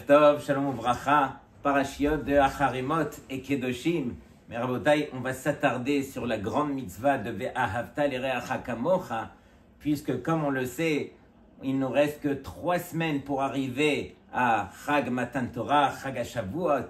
Tov, Shalom Uvracha, Parashiot de Acharimot et Kedoshim. Mais Rabotai, on va s'attarder sur la grande mitzvah de Ve'ahavta l'Ereacha Kamocha, puisque comme on le sait, il nous reste que 3 semaines pour arriver à Chag Matan Torah, Chag HaShavuot,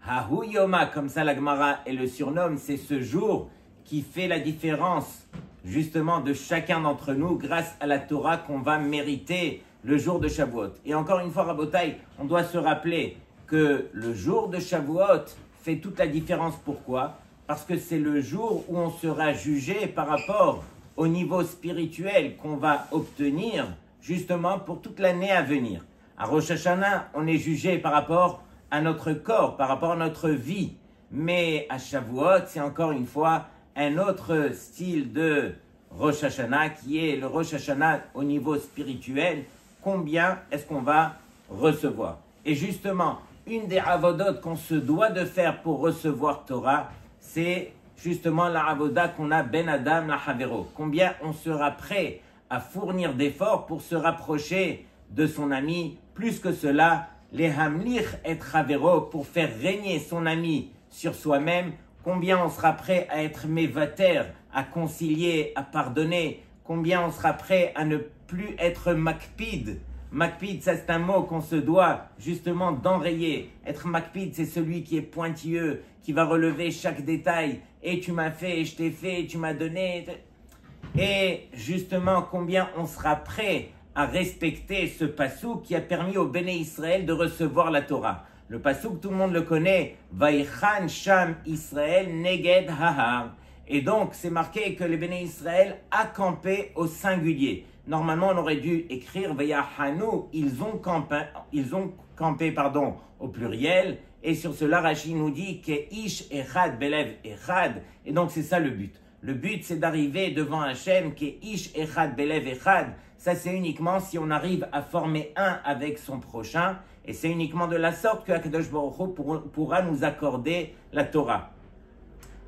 Hahu Yoma, comme ça la Gemara et le surnomme, c'est ce jour qui fait la différence justement de chacun d'entre nous grâce à la Torah qu'on va mériter le jour de Shavuot. Et encore une fois, Rabotai, on doit se rappeler que le jour de Shavuot fait toute la différence. Pourquoi? Parce que c'est le jour où on sera jugé par rapport au niveau spirituel qu'on va obtenir justement pour toute l'année à venir. À Rosh Hashanah, on est jugé par rapport à notre corps, par rapport à notre vie. Mais à Shavuot, c'est encore une fois un autre style de Rosh Hashanah qui est le Rosh Hashanah au niveau spirituel. Combien est-ce qu'on va recevoir? Et justement, une des avodot qu'on se doit de faire pour recevoir Torah, c'est justement la avoda qu'on a Ben Adam la Havero. Combien on sera prêt à fournir d'efforts pour se rapprocher de son ami. Plus que cela, les hamlich et Havero, pour faire régner son ami sur soi-même. Combien on sera prêt à être mévater, à concilier, à pardonner. Combien on sera prêt à ne plus être makpid. Makpid, ça c'est un mot qu'on se doit justement d'enrayer. Être makpid, c'est celui qui est pointilleux, qui va relever chaque détail. Et tu m'as fait, et je t'ai fait, et tu m'as donné. Et justement, combien on sera prêt à respecter ce passouk qui a permis au Béné Israël de recevoir la Torah. Le passouk, tout le monde le connaît. Vaïchan Sham Israël Neged Hahar. Et donc, c'est marqué que les Béné Israël a campé au singulier. Normalement, on aurait dû écrire Vayahanu, ils ont campé au pluriel. Et sur cela, Rashi nous dit que Ish Echad Belev Echad. Et donc, c'est ça le but. Le but, c'est d'arriver devant Hachem, que Ish Echad Belev Echad. Ça, c'est uniquement si on arrive à former un avec son prochain. Et c'est uniquement de la sorte que Akadosh Baruch Hu pourra nous accorder la Torah.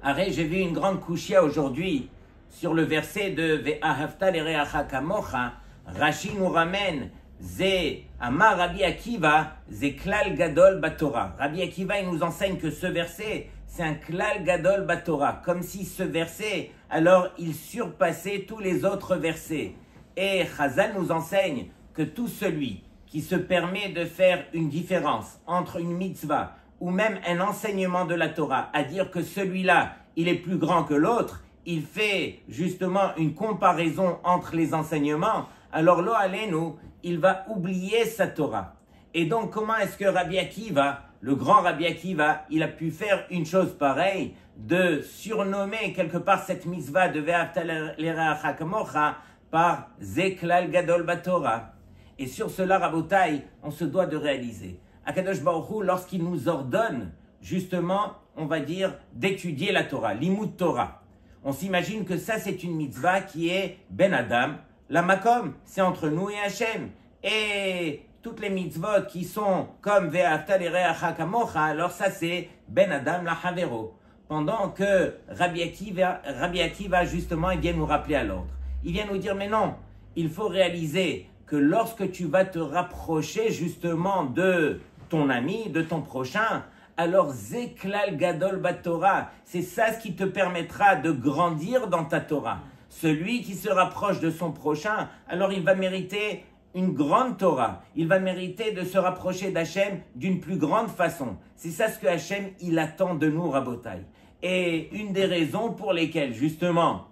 Arrête, j'ai vu une grande kushia aujourd'hui sur le verset de Ve'ahavta l'Ereacha Kamocha. Rashi nous ramène Ze Amar Rabbi Akiva, Ze Klal Gadol Batorah. Rabbi Akiva, il nous enseigne que ce verset, c'est un Klal Gadol Batorah. Comme si ce verset, alors, il surpassait tous les autres versets. Et Chazal nous enseigne que tout celui qui se permet de faire une différence entre une mitzvah ou même un enseignement de la Torah, à dire que celui-là, il est plus grand que l'autre, il fait justement une comparaison entre les enseignements, alors lo alenu, il va oublier sa Torah. Et donc, comment est-ce que Rabbi Akiva, le grand Rabbi Akiva, il a pu faire une chose pareille, de surnommer quelque part cette mitzvah de Ve'ahavta l'Ereacha Kamocha par Zeklal Gadol Batorah. Et sur cela, Rabotai, on se doit de réaliser. Akadosh Baruch Hu, lorsqu'il nous ordonne, justement, on va dire, d'étudier la Torah, l'Imut Torah. On s'imagine que ça, c'est une mitzvah qui est Ben Adam, la Makom, c'est entre nous et Hachem. Et toutes les mitzvot qui sont comme Ve'ahavta l'Ereacha Kamocha, alors ça, c'est Ben Adam, la Havero. Pendant que Rabbi Akiva, justement, il vient nous rappeler à l'ordre. Il vient nous dire, mais non, il faut réaliser que lorsque tu vas te rapprocher justement de ton ami, de ton prochain, alors Zeklal Gadol Batorah, c'est ça ce qui te permettra de grandir dans ta Torah. Celui qui se rapproche de son prochain, alors il va mériter une grande Torah. Il va mériter de se rapprocher d'Hachem d'une plus grande façon. C'est ça ce que Hachem, il attend de nous, Rabotai. Et une des raisons pour lesquelles, justement,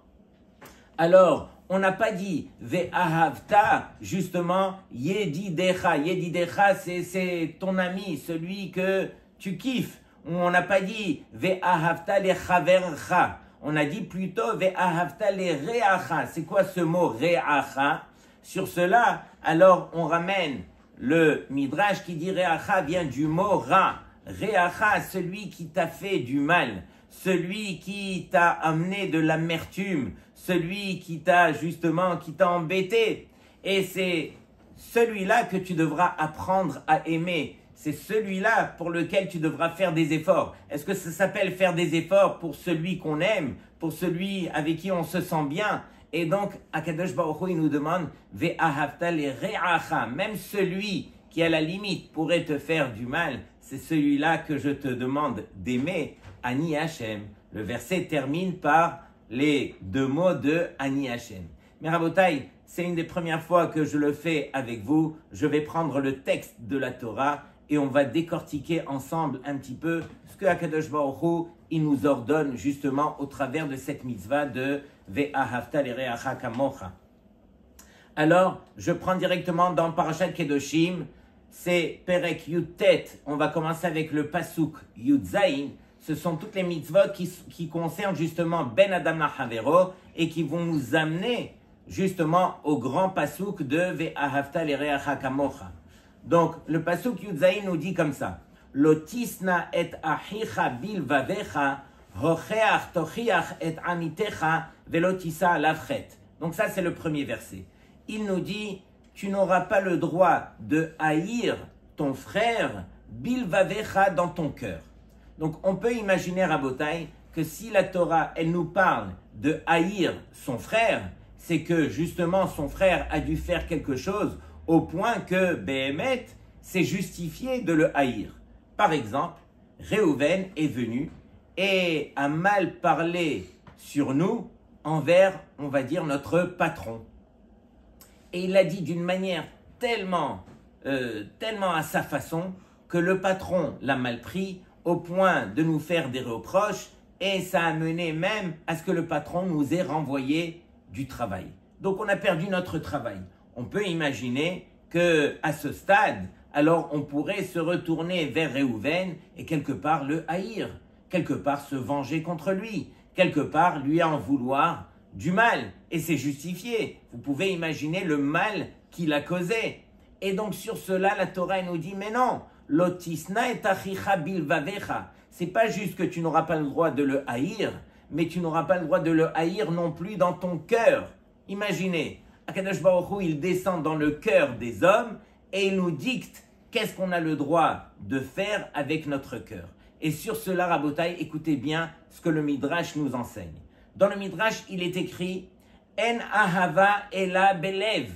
alors, on n'a pas dit Ve'ahavta, justement, Yedidecha. Yedidecha, c'est ton ami, celui que tu kiffes. On n'a pas dit Ve'ahavta lechavercha. On a dit plutôt Ve'ahavta lereacha. C'est quoi ce mot reacha? Sur cela, alors on ramène le Midrash qui dit reacha vient du mot ra. Reacha, celui qui t'a fait du mal. Celui qui t'a amené de l'amertume, celui qui t'a embêté. Et c'est celui-là que tu devras apprendre à aimer. C'est celui-là pour lequel tu devras faire des efforts. Est-ce que ça s'appelle faire des efforts pour celui qu'on aime, pour celui avec qui on se sent bien? Et donc, Akadosh Baruch Hu, il nous demande, Ve'ahavta lereacha, même celui qui à la limite pourrait te faire du mal, c'est celui-là que je te demande d'aimer, Ani Hashem. Le verset termine par les deux mots de Ani Hashem. Mais Rabotai, c'est une des premières fois que je le fais avec vous. Je vais prendre le texte de la Torah et on va décortiquer ensemble un petit peu ce que Akadosh Baruch Hu, il nous ordonne justement au travers de cette mitzvah de Ve'ahavta l'ereacha kamocha. Alors, je prends directement dans Parashat Kedoshim, c'est Perek Yud-Tet. On va commencer avec le Pasuk Yud-Zayin. Ce sont toutes les mitzvot qui concernent justement Ben Adam Lahavero et qui vont nous amener justement au grand Pasuk de Ve'ahavta l'ereacha kamocha. Donc, le Pasuk Yud-Zayin nous dit comme ça. Lotisna et achicha bilvavecha, hocheach tochiach et anitecha, velotisa lavchet. Donc ça, c'est le premier verset. Il nous dit, tu n'auras pas le droit de haïr ton frère, bilvavecha, dans ton cœur. Donc, on peut imaginer, Rabotai, que si la Torah, elle nous parle de haïr son frère, c'est que justement, son frère a dû faire quelque chose au point que, Béhémet, c'est justifié de le haïr. Par exemple, Réhouven est venu et a mal parlé sur nous envers, on va dire, notre patron. Et il l'a dit d'une manière tellement à sa façon que le patron l'a mal pris au point de nous faire des reproches et ça a mené même à ce que le patron nous ait renvoyé du travail. Donc on a perdu notre travail. On peut imaginer qu'à ce stade, alors on pourrait se retourner vers Réhouven et quelque part le haïr, quelque part se venger contre lui, quelque part lui en vouloir du mal. Et c'est justifié. Vous pouvez imaginer le mal qu'il a causé. Et donc sur cela, la Torah nous dit, mais non, lotisna et achicha bilvavecha. C'est pas juste que tu n'auras pas le droit de le haïr, mais tu n'auras pas le droit de le haïr non plus dans ton cœur. Imaginez, Akadosh Baruch Hu, il descend dans le cœur des hommes et il nous dicte qu'est-ce qu'on a le droit de faire avec notre cœur. Et sur cela, Rabotai, écoutez bien ce que le Midrash nous enseigne. Dans le Midrash, il est écrit « En ahava ela belev ».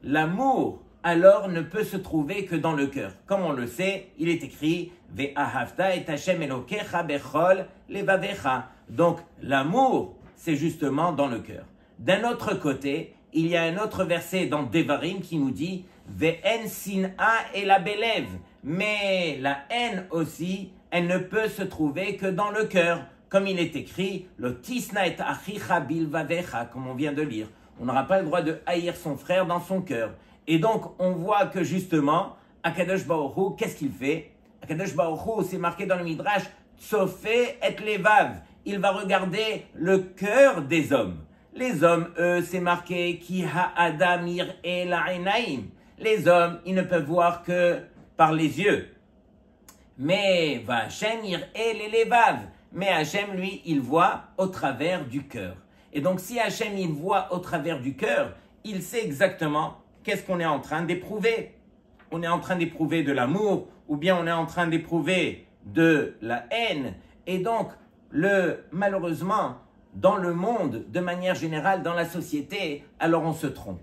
L'amour, alors, ne peut se trouver que dans le cœur. Comme on le sait, il est écrit « Ve'ahavta et Hashem elokecha bechol levavecha ». Donc, l'amour, c'est justement dans le cœur. D'un autre côté, il y a un autre verset dans Devarim qui nous dit Ve'en sin'a ela belev. Mais la haine aussi, elle ne peut se trouver que dans le cœur. Comme il est écrit, le tisna et achicha bilvavecha, comme on vient de lire. On n'aura pas le droit de haïr son frère dans son cœur. Et donc, on voit que justement, Akadosh Baruch Hu, qu'est-ce qu'il fait? Akadosh Baruch Hu, c'est marqué dans le Midrash, Tsofé et levav. Il va regarder le cœur des hommes. Les hommes, eux, c'est marqué Ki ha'adam yir'e la'enaim. Les hommes, ils ne peuvent voir que par les yeux. Mais va Hashem yir'e levav. Mais Hashem, lui, il voit au travers du cœur. Et donc, si Hashem, il voit au travers du cœur, il sait exactement qu'est-ce qu'on est en train d'éprouver. On est en train d'éprouver de l'amour, ou bien on est en train d'éprouver de la haine. Et donc, malheureusement, dans le monde, de manière générale, dans la société, alors on se trompe.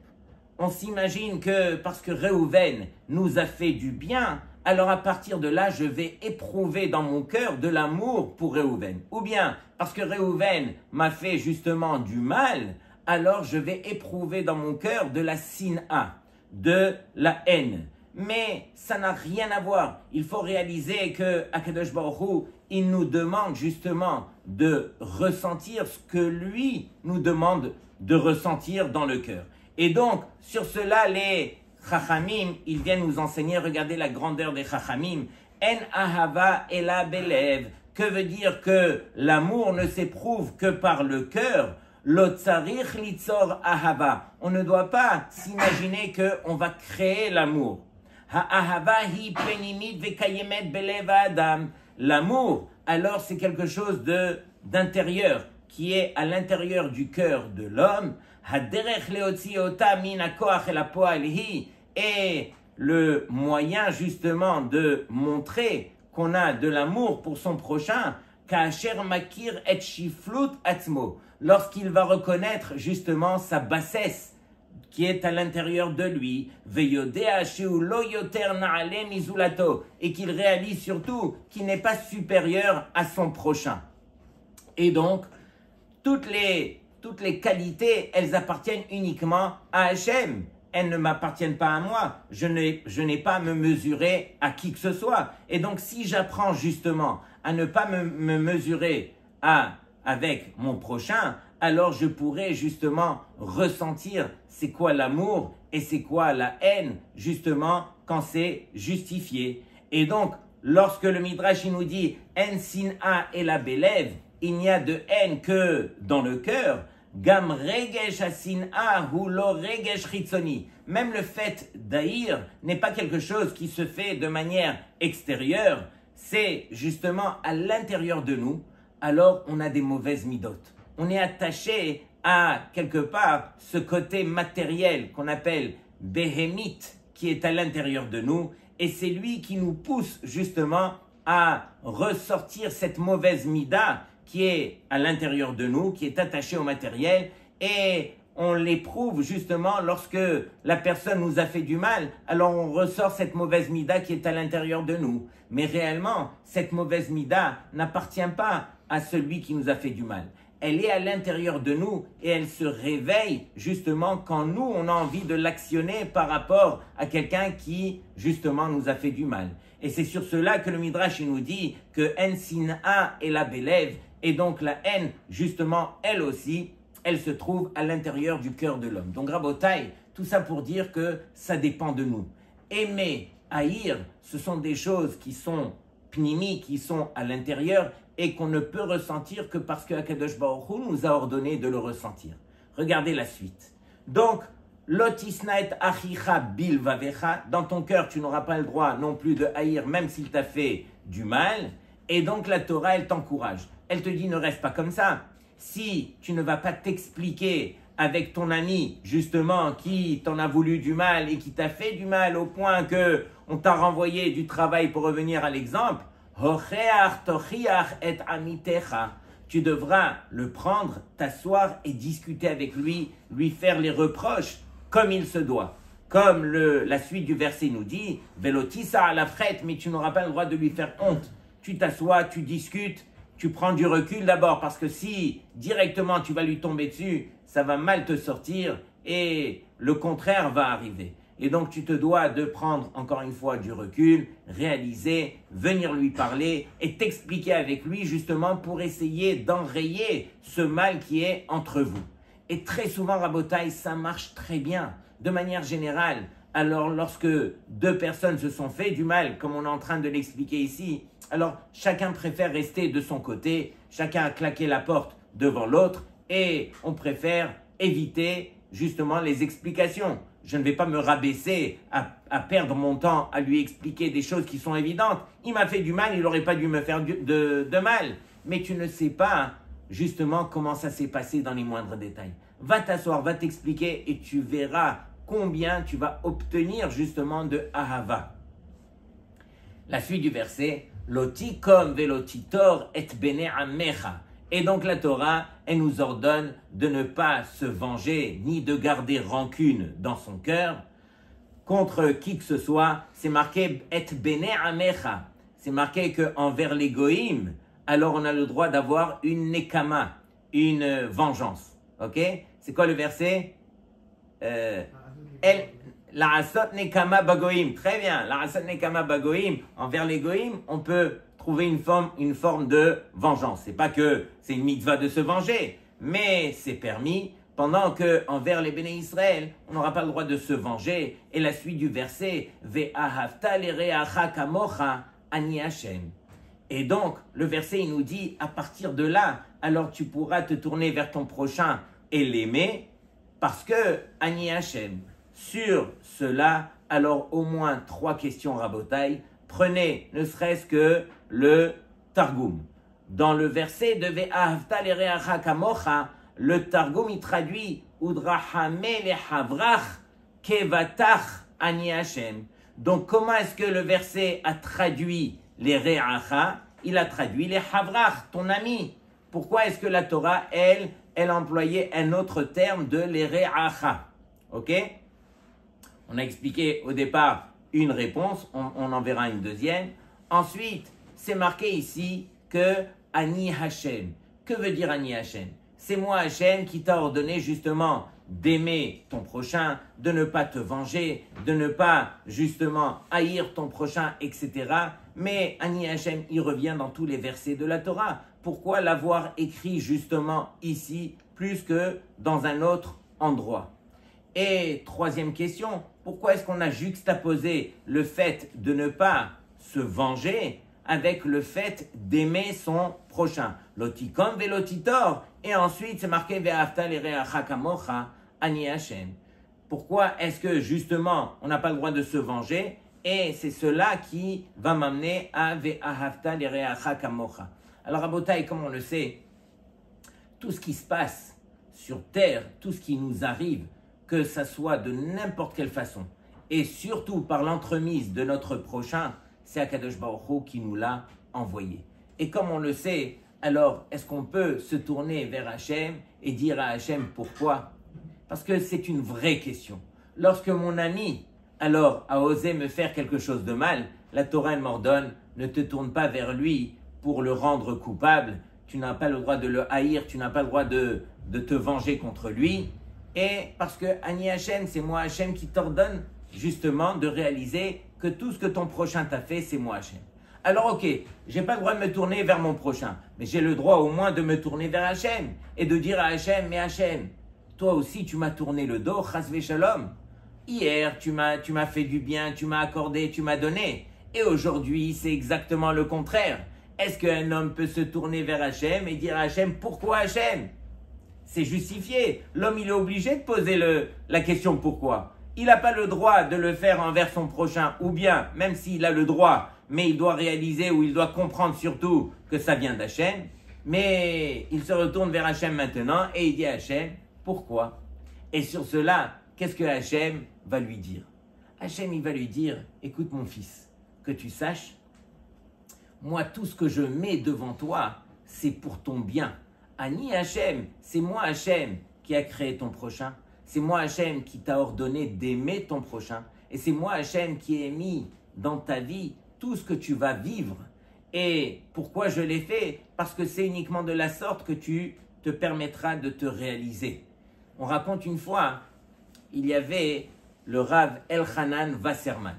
On s'imagine que parce que Réhouven nous a fait du bien, alors à partir de là, je vais éprouver dans mon cœur de l'amour pour Réhouven. Ou bien, parce que Réhouven m'a fait justement du mal, alors je vais éprouver dans mon cœur de la sin'a, de la haine. Mais ça n'a rien à voir. Il faut réaliser que Akadosh Baruch Hu, il nous demande justement de ressentir ce que lui nous demande de ressentir dans le cœur. Et donc, sur cela, les Chachamim, ils viennent nous enseigner, regardez la grandeur des Chachamim. En ahava ela belev. Que veut dire que l'amour ne s'éprouve que par le cœur? Lotzarich litzor ahava. On ne doit pas s'imaginer qu'on va créer l'amour. Ha'ahava hi penimit vekayemet belev adam. L'amour, alors c'est quelque chose d'intérieur, qui est à l'intérieur du cœur de l'homme. Haderech leotzi ota min hakoach el hapoal hi. Et le moyen justement de montrer qu'on a de l'amour pour son prochain, Ka'asher makir et shiflut atzmo, lorsqu'il va reconnaître justement sa bassesse qui est à l'intérieur de lui, et qu'il réalise surtout qu'il n'est pas supérieur à son prochain. Et donc, toutes les qualités, elles appartiennent uniquement à Hachem. Elles ne m'appartiennent pas à moi. Je n'ai pas à me mesurer à qui que ce soit. Et donc, si j'apprends justement à ne pas me mesurer avec mon prochain, alors je pourrais justement ressentir c'est quoi l'amour et c'est quoi la haine, justement, quand c'est justifié. Et donc, lorsque le Midrash il nous dit « En sin'a et la belev », il n'y a de haine que dans le cœur. Gam regesh asin'a hu lo regesh chitzoni. Même le fait d'haïr n'est pas quelque chose qui se fait de manière extérieure, c'est justement à l'intérieur de nous. Alors on a des mauvaises midotes. On est attaché à quelque part ce côté matériel qu'on appelle béhémite qui est à l'intérieur de nous et c'est lui qui nous pousse justement à ressortir cette mauvaise mida qui est à l'intérieur de nous, qui est attaché au matériel, et on l'éprouve justement lorsque la personne nous a fait du mal, alors on ressort cette mauvaise mida qui est à l'intérieur de nous. Mais réellement, cette mauvaise mida n'appartient pas à celui qui nous a fait du mal. Elle est à l'intérieur de nous et elle se réveille justement quand nous, on a envie de l'actionner par rapport à quelqu'un qui justement nous a fait du mal. Et c'est sur cela que le Midrash il nous dit que En sin'a et la belev, et donc la haine, justement, elle aussi, elle se trouve à l'intérieur du cœur de l'homme. Donc Rabotai, tout ça pour dire que ça dépend de nous. Aimer, haïr, ce sont des choses qui sont pnimi, qui sont à l'intérieur et qu'on ne peut ressentir que parce que Akadosh Baruch Hu nous a ordonné de le ressentir. Regardez la suite. Donc, Lotisnaet achicha bilvavecha, dans ton cœur, tu n'auras pas le droit non plus de haïr, même s'il t'a fait du mal. Et donc la Torah, elle t'encourage. Elle te dit, ne reste pas comme ça. Si tu ne vas pas t'expliquer avec ton ami, justement, qui t'en a voulu du mal et qui t'a fait du mal au point que on t'a renvoyé du travail pour revenir à l'exemple, tu devras le prendre, t'asseoir et discuter avec lui, lui faire les reproches comme il se doit. Comme la suite du verset nous dit, Velotissa à la frette, mais tu n'auras pas le droit de lui faire honte. Tu t'assois, tu discutes, tu prends du recul d'abord, parce que si directement tu vas lui tomber dessus, ça va mal te sortir et le contraire va arriver. Et donc tu te dois de prendre encore une fois du recul, réaliser, venir lui parler et t'expliquer avec lui justement pour essayer d'enrayer ce mal qui est entre vous. Et très souvent, Rabotai, ça marche très bien, de manière générale. Alors lorsque deux personnes se sont fait du mal, comme on est en train de l'expliquer ici, alors chacun préfère rester de son côté, chacun a claqué la porte devant l'autre et on préfère éviter justement les explications. Je ne vais pas me rabaisser à perdre mon temps à lui expliquer des choses qui sont évidentes. Il m'a fait du mal, il n'aurait pas dû me faire de mal. Mais tu ne sais pas justement comment ça s'est passé dans les moindres détails. Va t'asseoir, va t'expliquer et tu verras combien tu vas obtenir justement de ahava. La suite du verset, Loti kom velotitor et bene amecha. Et donc la Torah, elle nous ordonne de ne pas se venger ni de garder rancune dans son cœur contre qui que ce soit. C'est marqué et bene amecha. C'est marqué qu'envers les goïms, alors on a le droit d'avoir une nekama, une vengeance. Ok? C'est quoi le verset? La asot nekama bagoïm. Très bien. La asot nekama bagoïm. Envers les goïms, on peut trouver une forme de vengeance. C'est pas que c'est une mitzvah de se venger, mais c'est permis pendant que envers les béné Israël, on n'aura pas le droit de se venger. Et la suite du verset, ve'ahavta l'ereacha kamocha ani Hashem. Et donc, le verset, il nous dit, à partir de là, alors tu pourras te tourner vers ton prochain et l'aimer, parce que ani Hashem. Sur cela, alors au moins 3 questions Rabotai. Prenez ne serait-ce que le Targum. Dans le verset de Ve'ahavta l'ereacha kamocha, le Targum il traduit Udrahame lehavrach kevatach ani Hashem. Donc comment est-ce que le verset a traduit les re'acha? Il a traduit les havrach, ton ami. Pourquoi est-ce que la Torah, elle employait un autre terme de les re'acha? Ok? On a expliqué au départ une réponse, on en verra une deuxième. Ensuite, c'est marqué ici que Ani Hashem. Que veut dire Ani Hashem? C'est moi Hashem qui t'a ordonné justement d'aimer ton prochain, de ne pas te venger, de ne pas justement haïr ton prochain, etc. Mais Ani Hashem, il revient dans tous les versets de la Torah. Pourquoi l'avoir écrit justement ici plus que dans un autre endroit? Et troisième question, pourquoi est-ce qu'on a juxtaposé le fait de ne pas se venger avec le fait d'aimer son prochain? Lotikon velotitor. Et ensuite, c'est marqué Ve'afta l'ereacha kamocha ani Hashem. Pourquoi est-ce que justement, on n'a pas le droit de se venger? Et c'est cela qui va m'amener à Ve'afta l'ereacha kamocha. Alors, Rabotai, comme on le sait, tout ce qui se passe sur terre, tout ce qui nous arrive, que ça soit de n'importe quelle façon, et surtout par l'entremise de notre prochain, c'est Akadosh Baruch Hu qui nous l'a envoyé. Et comme on le sait, alors est-ce qu'on peut se tourner vers Hachem et dire à Hachem pourquoi? Parce que c'est une vraie question. Lorsque mon ami alors a osé me faire quelque chose de mal, la Torah elle m'ordonne, ne te tourne pas vers lui pour le rendre coupable, tu n'as pas le droit de le haïr, tu n'as pas le droit de te venger contre lui. Et parce que Ani Hashem, c'est moi Hashem qui t'ordonne justement de réaliser que tout ce que ton prochain t'a fait, c'est moi Hashem. Alors ok, j'ai pas le droit de me tourner vers mon prochain, mais j'ai le droit au moins de me tourner vers Hashem et de dire à Hashem, mais Hashem, toi aussi tu m'as tourné le dos, chas v'shalom. Hier tu m'as fait du bien, tu m'as accordé, tu m'as donné. Et aujourd'hui c'est exactement le contraire. Est-ce qu'un homme peut se tourner vers Hashem et dire à Hashem, pourquoi Hashem? C'est justifié. L'homme, il est obligé de poser la question pourquoi. Il n'a pas le droit de le faire envers son prochain, ou bien, même s'il a le droit, mais il doit réaliser ou il doit comprendre surtout que ça vient d'Hachem. Mais il se retourne vers Hachem maintenant et il dit à Hachem, pourquoi? Et sur cela, qu'est-ce que Hachem va lui dire? Hachem, il va lui dire, écoute mon fils, que tu saches, moi, tout ce que je mets devant toi, c'est pour ton bien. Ani Hachem, c'est moi Hachem qui a créé ton prochain. C'est moi Hachem qui t'a ordonné d'aimer ton prochain. Et c'est moi Hachem qui ai mis dans ta vie tout ce que tu vas vivre. Et pourquoi je l'ai fait? Parce que c'est uniquement de la sorte que tu te permettras de te réaliser. On raconte une fois, il y avait le Rav Elchanan Wasserman,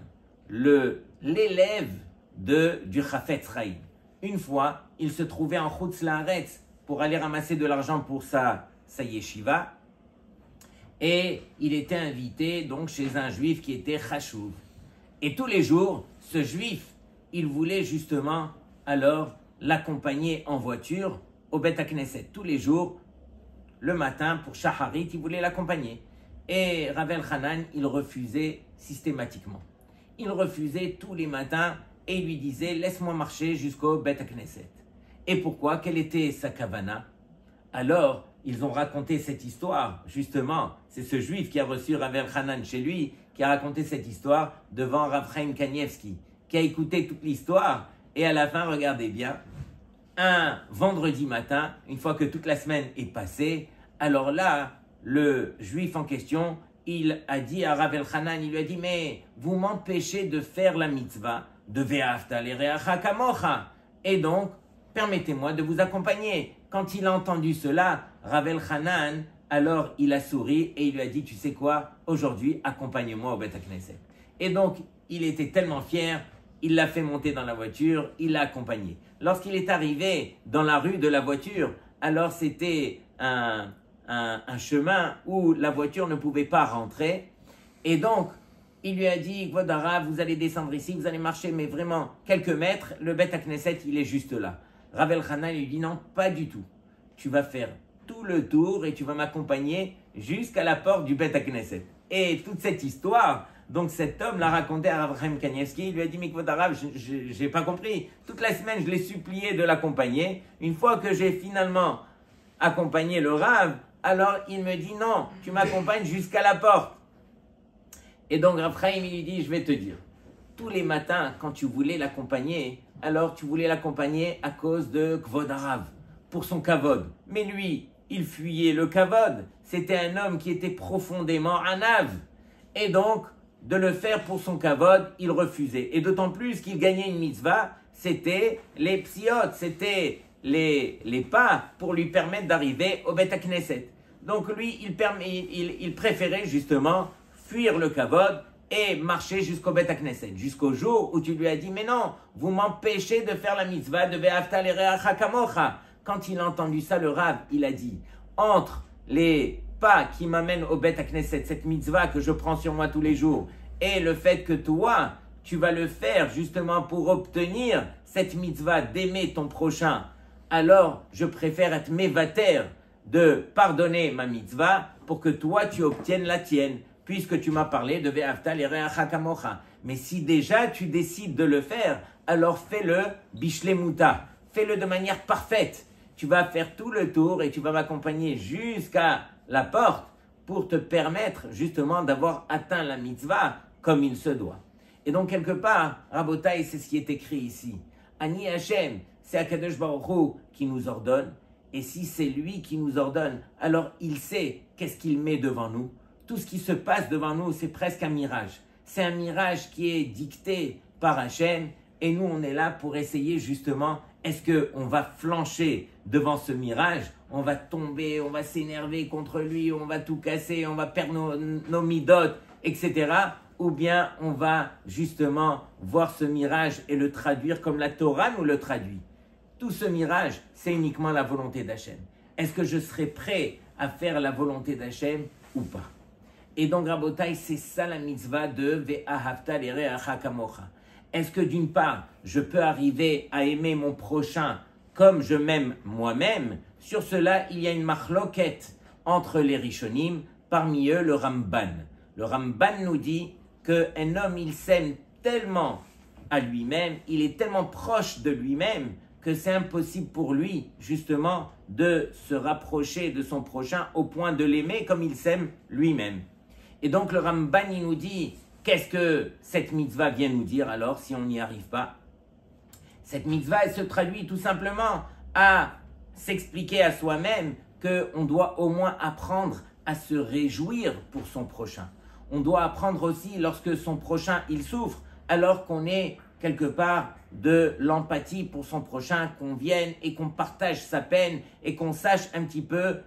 l'élève du Chafetz Chaim. Une fois, il se trouvait en Chutz La'aretz pour aller ramasser de l'argent pour sa yeshiva. Et il était invité donc chez un juif qui était chashuv. Et tous les jours, ce juif, il voulait justement alors l'accompagner en voiture au Beth HaKnesset. Tous les jours, le matin, pour Shacharit, il voulait l'accompagner. Et Rav Elchanan, il refusait systématiquement. Il refusait tous les matins et il lui disait « Laisse-moi marcher jusqu'au Beth HaKnesset ». Et pourquoi? Quelle était sa kavana? Alors, ils ont raconté cette histoire, justement. C'est ce juif qui a reçu Rav Elchanan chez lui, qui a raconté cette histoire devant Rav Chaim Kanievski, qui a écouté toute l'histoire. Et à la fin, regardez bien, un vendredi matin, une fois que toute la semaine est passée, alors là, le juif en question, il a dit à Rav Elchanan, il lui a dit, mais vous m'empêchez de faire la mitzvah de Ve'afta l'ereacha kamocha. Et donc, permettez-moi de vous accompagner. Quand il a entendu cela, Rav Elchanan, alors il a souri et il lui a dit, tu sais quoi, aujourd'hui, accompagne-moi au Beth HaKnesset. Et donc, il était tellement fier, il l'a fait monter dans la voiture, il l'a accompagné. Lorsqu'il est arrivé dans la rue de la voiture, alors c'était un chemin où la voiture ne pouvait pas rentrer. Et donc, il lui a dit, Vodara, vous allez descendre ici, vous allez marcher, mais vraiment quelques mètres, le Beth HaKnesset, il est juste là. Rav Elchanan lui dit, non, pas du tout. Tu vas faire tout le tour et tu vas m'accompagner jusqu'à la porte du Beth HaKnesset. Et toute cette histoire, donc cet homme l'a raconté à Rav Chaim Kanievski, il lui a dit, mais Vodara, je n'ai pas compris. Toute la semaine, je l'ai supplié de l'accompagner. Une fois que j'ai finalement accompagné le Rav, alors il me dit, non, tu m'accompagnes jusqu'à la porte. Et donc Rav Chaim, il lui dit, je vais te dire, tous les matins, quand tu voulais l'accompagner, alors tu voulais l'accompagner à cause de Kvod Harav, pour son kavod. Mais lui, il fuyait le kavod. C'était un homme qui était profondément anav. Et donc, de le faire pour son kavod, il refusait. Et d'autant plus qu'il gagnait une mitzvah, c'était les psiot, c'était les pas pour lui permettre d'arriver au Bet HaKnesset. Donc lui, il préférait justement fuir le kavod et marcher jusqu'au Bet HaKnesset, jusqu'au jour où tu lui as dit « Mais non, vous m'empêchez de faire la mitzvah de Ve'ahavta l'ereacha kamocha ». Quand il a entendu ça, le Rav, il a dit « Entre les pas qui m'amènent au Bet HaKnesset, cette mitzvah que je prends sur moi tous les jours, et le fait que toi, tu vas le faire justement pour obtenir cette mitzvah d'aimer ton prochain, alors je préfère être mévater de pardonner ma mitzvah pour que toi tu obtiennes la tienne, puisque tu m'as parlé de Ve'ahavta l'ereacha kamocha. Mais si déjà tu décides de le faire, alors fais-le bishlemuta, fais-le de manière parfaite. Tu vas faire tout le tour et tu vas m'accompagner jusqu'à la porte pour te permettre justement d'avoir atteint la mitzvah comme il se doit. Et donc quelque part, Rabotai, c'est ce qui est écrit ici. Ani Hashem, c'est Akadosh Baruch Hu qui nous ordonne. Et si c'est lui qui nous ordonne, alors il sait qu'est-ce qu'il met devant nous. Tout ce qui se passe devant nous, c'est presque un mirage. C'est un mirage qui est dicté par Hashem. Et nous, on est là pour essayer justement, est-ce qu'on va flancher devant ce mirage? On va tomber, on va s'énerver contre lui, on va tout casser, on va perdre nos midotes, etc. Ou bien on va justement voir ce mirage et le traduire comme la Torah nous le traduit. Tout ce mirage, c'est uniquement la volonté d'Hachem. Est-ce que je serai prêt à faire la volonté d'Hachem ou pas? Et donc, Rabotai, c'est ça la mitzvah de Ve'ahavta l'ereacha kamocha. Est-ce que d'une part, je peux arriver à aimer mon prochain comme je m'aime moi-même? Sur cela, il y a une machloket entre les Rishonim, parmi eux le Ramban. Le Ramban nous dit qu'un homme, il s'aime tellement à lui-même, il est tellement proche de lui-même que c'est impossible pour lui, justement, de se rapprocher de son prochain au point de l'aimer comme il s'aime lui-même. Et donc le Ramban, il nous dit, qu'est-ce que cette mitzvah vient nous dire alors, si on n'y arrive pas? Cette mitzvah, elle se traduit tout simplement à s'expliquer à soi-même qu'on doit au moins apprendre à se réjouir pour son prochain. On doit apprendre aussi, lorsque son prochain, il souffre, alors qu'on est quelque part de l'empathie pour son prochain, qu'on vienne et qu'on partage sa peine et qu'on sache un petit peu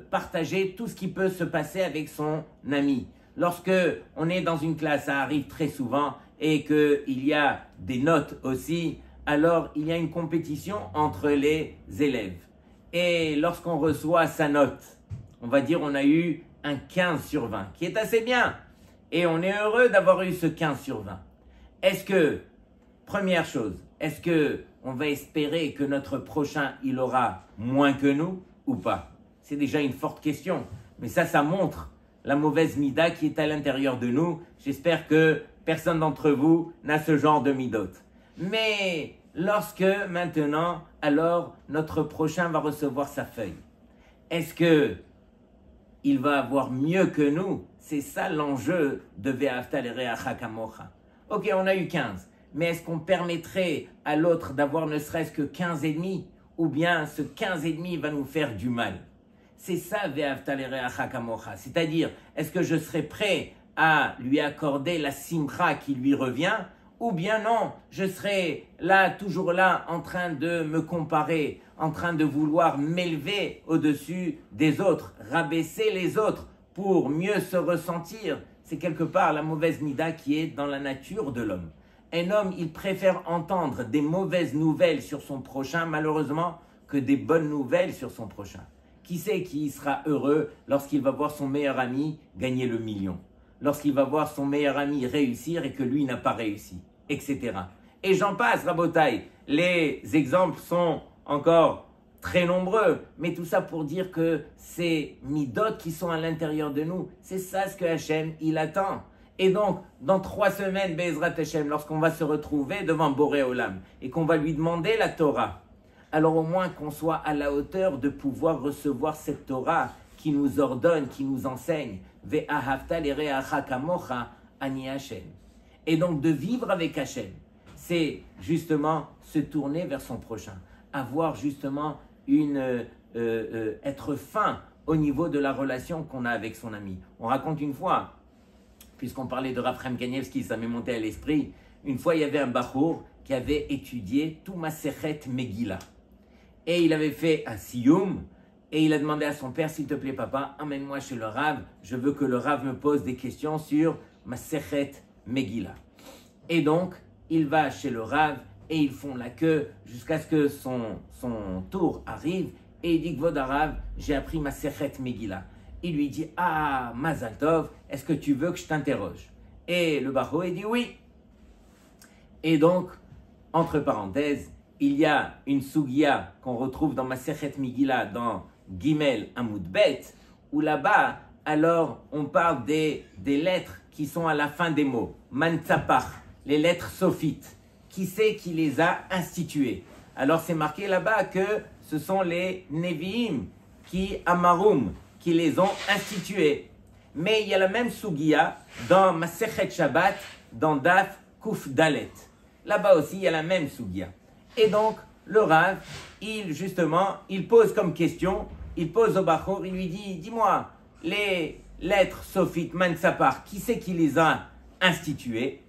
partager tout ce qui peut se passer avec son ami. Lorsque on est dans une classe, ça arrive très souvent, et qu'il y a des notes aussi, alors il y a une compétition entre les élèves. Et lorsqu'on reçoit sa note, on va dire on a eu un 15 sur 20, qui est assez bien. Et on est heureux d'avoir eu ce 15 sur 20. Est-ce que, première chose, est-ce que on va espérer que notre prochain, il aura moins que nous ou pas? C'est déjà une forte question. Mais ça montre la mauvaise mida qui est à l'intérieur de nous. J'espère que personne d'entre vous n'a ce genre de midot. Mais lorsque maintenant, alors notre prochain va recevoir sa feuille, est-ce que il va avoir mieux que nous? C'est ça l'enjeu de Ve'ahavta l'ereacha kamocha. Ok, on a eu 15, mais est-ce qu'on permettrait à l'autre d'avoir ne serait-ce que 15 et demi, ou bien ce 15 et demi va nous faire du mal? C'est ça Ve'ahavta l'ereacha kamocha, c'est-à-dire, est-ce que je serai prêt à lui accorder la simcha qui lui revient, ou bien non, je serai là, toujours là, en train de me comparer, en train de vouloir m'élever au-dessus des autres, rabaisser les autres pour mieux se ressentir. C'est quelque part la mauvaise mida qui est dans la nature de l'homme. Un homme, il préfère entendre des mauvaises nouvelles sur son prochain, malheureusement, que des bonnes nouvelles sur son prochain. Qui sait qui sera heureux lorsqu'il va voir son meilleur ami gagner le million? Lorsqu'il va voir son meilleur ami réussir et que lui n'a pas réussi, etc. Et j'en passe, Rabotai. Les exemples sont encore très nombreux, mais tout ça pour dire que ces midot qui sont à l'intérieur de nous, c'est ça ce que Hachem, il attend. Et donc, dans 3 semaines, Be'ezrat Hachem, lorsqu'on va se retrouver devant Boré Olam et qu'on va lui demander la Torah, alors au moins qu'on soit à la hauteur de pouvoir recevoir cette Torah qui nous ordonne, qui nous enseigne, Ve'ahavta l'ereacha kamocha ani Hachem. Et donc de vivre avec Hachem, c'est justement se tourner vers son prochain, avoir justement être fin au niveau de la relation qu'on a avec son ami. On raconte une fois, puisqu'on parlait de Rav Chaim Kanievski, ça m'est monté à l'esprit, une fois il y avait un bachour qui avait étudié tout Masechet Megillah. Et il avait fait un siyum, et il a demandé à son père, s'il te plaît papa, emmène-moi chez le Rav, je veux que le Rav me pose des questions sur Masechet Megillah. Et donc, il va chez le Rav, et ils font la queue jusqu'à ce que son tour arrive, et il dit, Kvod Rav, j'ai appris Masechet Megillah. Il lui dit, ah, Mazal Tov, est-ce que tu veux que je t'interroge? Et le Bachour, il dit oui. Et donc, entre parenthèses, il y a une sugia qu'on retrouve dans Masechet Megillah, dans Gimel Amud Bet, où là-bas, alors, on parle des lettres qui sont à la fin des mots. Mantzapach, les lettres sophites. Qui c'est qui les a instituées? Alors, c'est marqué là-bas que ce sont les Nevi'im, Amarum, qui les ont instituées. Mais il y a la même sugia dans Masechet Shabbat, dans Daf Kuf Dalet. Là-bas aussi, il y a la même sugia. Et donc, le Rav, il pose comme question, il pose au Bachour, il lui dit, dis-moi, les lettres sophites, Mansapar, qui c'est qui les a instituées?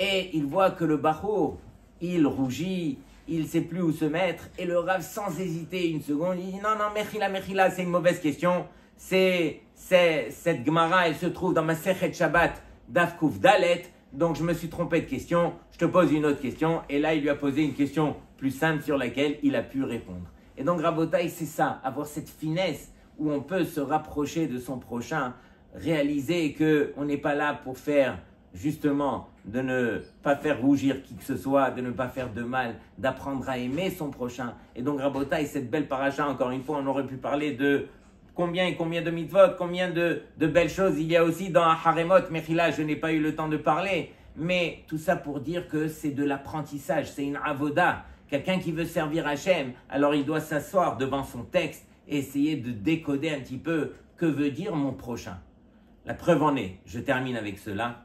Et il voit que le Bachour, il rougit, il ne sait plus où se mettre, et le Rav, sans hésiter une seconde, il dit, non, Mechila, c'est une mauvaise question, cette Gemara, elle se trouve dans Masechet Shabbat, Daf Kuf Dalet, donc je me suis trompé de question, je te pose une autre question, et là il lui a posé une question plus simple sur laquelle il a pu répondre. Et donc Rabotai, c'est ça, avoir cette finesse où on peut se rapprocher de son prochain, réaliser qu'on n'est pas là pour faire justement de ne pas faire rougir qui que ce soit, de ne pas faire de mal, d'apprendre à aimer son prochain. Et donc Rabotai, cette belle paracha, encore une fois, on aurait pu parler de combien de mitzvot, combien de belles choses il y a aussi dans Haremot, Mechila, je n'ai pas eu le temps de parler, mais tout ça pour dire que c'est de l'apprentissage, c'est une avoda. Quelqu'un qui veut servir Hachem, alors il doit s'asseoir devant son texte et essayer de décoder un petit peu que veut dire mon prochain. La preuve en est, je termine avec cela.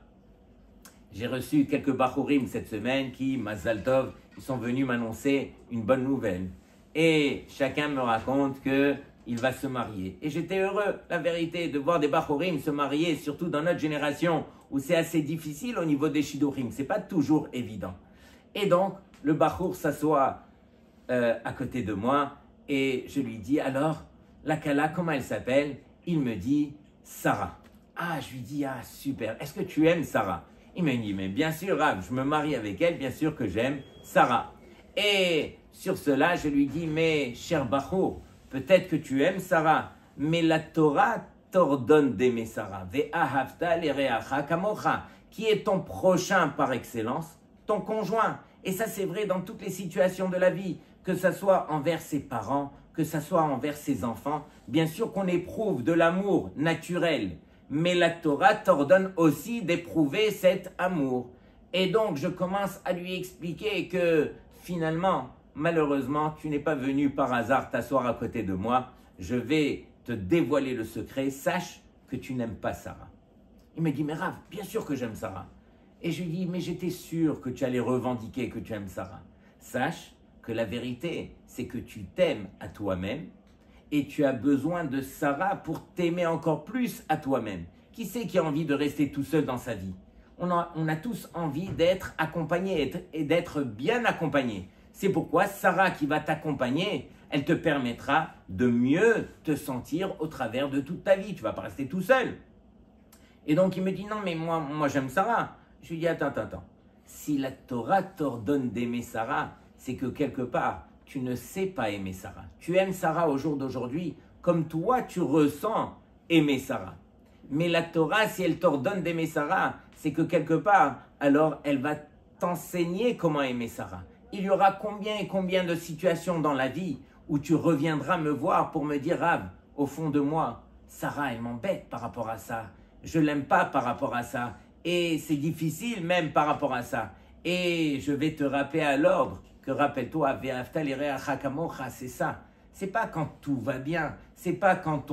J'ai reçu quelques bachourim cette semaine qui, Mazal Tov, ils sont venus m'annoncer une bonne nouvelle. Et chacun me raconte qu'il va se marier. Et j'étais heureux, la vérité, de voir des bachourim se marier, surtout dans notre génération où c'est assez difficile au niveau des shidurim. C'est pas toujours évident. Et donc, le bachour s'assoit à côté de moi et je lui dis, alors, la Kala, comment elle s'appelle? Il me dit, Sarah. Ah, je lui dis, ah, super, est-ce que tu aimes Sarah? Il me dit, mais bien sûr, Rav, je me marie avec elle, bien sûr que j'aime Sarah. Et sur cela, je lui dis, mais cher bachour, peut-être que tu aimes Sarah, mais la Torah t'ordonne d'aimer Sarah. Ve'ahavta l'ereacha kamocha, qui est ton prochain par excellence, ton conjoint. Et ça, c'est vrai dans toutes les situations de la vie, que ce soit envers ses parents, que ce soit envers ses enfants. Bien sûr qu'on éprouve de l'amour naturel, mais la Torah t'ordonne aussi d'éprouver cet amour. Et donc, je commence à lui expliquer que finalement, malheureusement, tu n'es pas venu par hasard t'asseoir à côté de moi. Je vais te dévoiler le secret. Sache que tu n'aimes pas Sarah. Il me dit, mais Rav, bien sûr que j'aime Sarah. Et je lui dis, mais j'étais sûr que tu allais revendiquer que tu aimes Sarah. Sache que la vérité, c'est que tu t'aimes à toi-même et tu as besoin de Sarah pour t'aimer encore plus à toi-même. Qui c'est qui a envie de rester tout seul dans sa vie? On a tous envie d'être accompagné et d'être bien accompagné. C'est pourquoi Sarah qui va t'accompagner, elle te permettra de mieux te sentir au travers de toute ta vie. Tu ne vas pas rester tout seul. Et donc il me dit, non mais moi j'aime Sarah. Je lui dis, attends. Si la Torah t'ordonne d'aimer Sarah, c'est que quelque part, tu ne sais pas aimer Sarah. Tu aimes Sarah au jour d'aujourd'hui comme toi tu ressens aimer Sarah. Mais la Torah, si elle t'ordonne d'aimer Sarah, c'est que quelque part, alors elle va t'enseigner comment aimer Sarah. Il y aura combien de situations dans la vie où tu reviendras me voir pour me dire, Rav, au fond de moi, Sarah, elle m'embête par rapport à ça. Je l'aime pas par rapport à ça. Et c'est difficile même par rapport à ça. Et je vais te rappeler à l'ordre que, rappelle-toi, Ve'ahavta l'ereacha kamocha, c'est ça. C'est pas quand tout va bien. C'est pas quand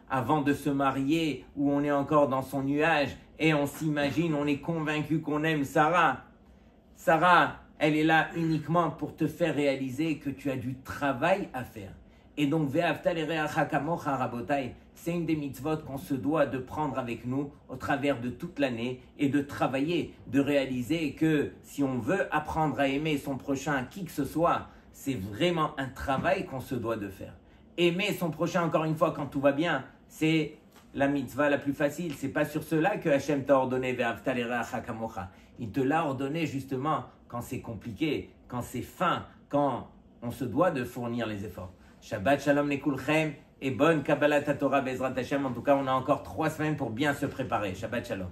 avant de se marier, où on est encore dans son nuage et on s'imagine, on est convaincu qu'on aime Sarah. Sarah, elle est là uniquement pour te faire réaliser que tu as du travail à faire. Et donc, Ve'ahavta l'ereacha kamocha rabotai, c'est une des mitzvot qu'on se doit de prendre avec nous au travers de toute l'année et de travailler, de réaliser que si on veut apprendre à aimer son prochain, qui que ce soit, c'est vraiment un travail qu'on se doit de faire. Aimer son prochain, encore une fois, quand tout va bien, c'est la mitzvah la plus facile. C'est pas sur cela que Hachem t'a ordonné Ve'ahavta l'ereacha kamocha. Il te l'a ordonné justement quand c'est compliqué, quand c'est fin, quand on se doit de fournir les efforts. Shabbat Shalom Lekulchem et bonne Kabbalat Torah Bezrat Hashem. En tout cas, on a encore 3 semaines pour bien se préparer. Shabbat Shalom.